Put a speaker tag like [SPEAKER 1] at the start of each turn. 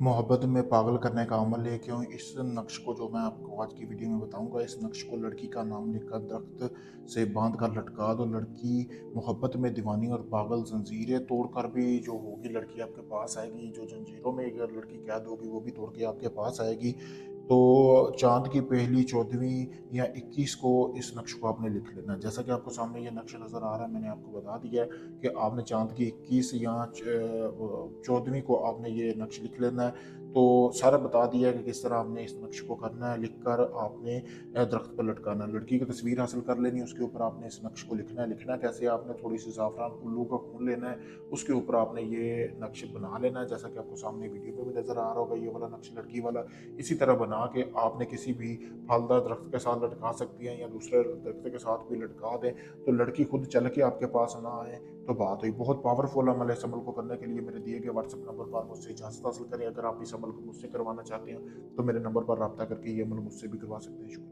[SPEAKER 1] मोहब्बत में पागल करने का अमल है क्यों? इस नक्श को जो मैं आपको आज की वीडियो में बताऊंगा, इस नक्श को लड़की का नाम लिखकर दरख्त से बांध कर लटका दो। लड़की मोहब्बत में दीवानी और पागल, जंजीरें तोड़कर भी जो होगी लड़की आपके पास आएगी। जो जंजीरों में अगर लड़की कैद होगी वो भी तोड़ के आपके पास आएगी। तो चांद की पहली 14वीं या 21 को इस नक्श को आपने लिख लेना। जैसा कि आपको सामने ये नक्श नज़र आ रहा है, मैंने आपको बता दिया है कि आपने चांद की 21 या 14वीं को आपने ये नक्श लिख लेना है। तो सारा बता दिया है कि किस तरह आपने इस नक्श को करना है। लिखकर आपने दरख्त पर लटकाना है। लड़की की तस्वीर हासिल कर लेनी है, उसके ऊपर आपने इस नक्श को लिखना है। लिखना कैसे? आपने थोड़ी सी ज़ाफ़रान उल्लू का खून लेना है, उसके ऊपर आपने ये नक्श बना लेना है। जैसा कि आपको सामने वीडियो में भी नज़र आ रहा होगा, ये वाला नक्श लड़की वाला। इसी तरह बना के आपने किसी भी फलदार दरख्त के साथ लटका सकती हैं या दूसरे दरख्त के साथ भी लटका दें। तो लड़की खुद चल के आपके पास ना आए तो बात हुई। बहुत पावरफुल अमल है। इस अमल को करने के लिए मेरे दिए गए व्हाट्सएप नंबर पर मुझसे इजाज़त हासिल करें। अगर आप इस अमल को मुझसे करवाना चाहते हैं तो मेरे नंबर पर रब्ता करके ये अमल मुझसे भी करवा सकते हैं। शुक्रिया।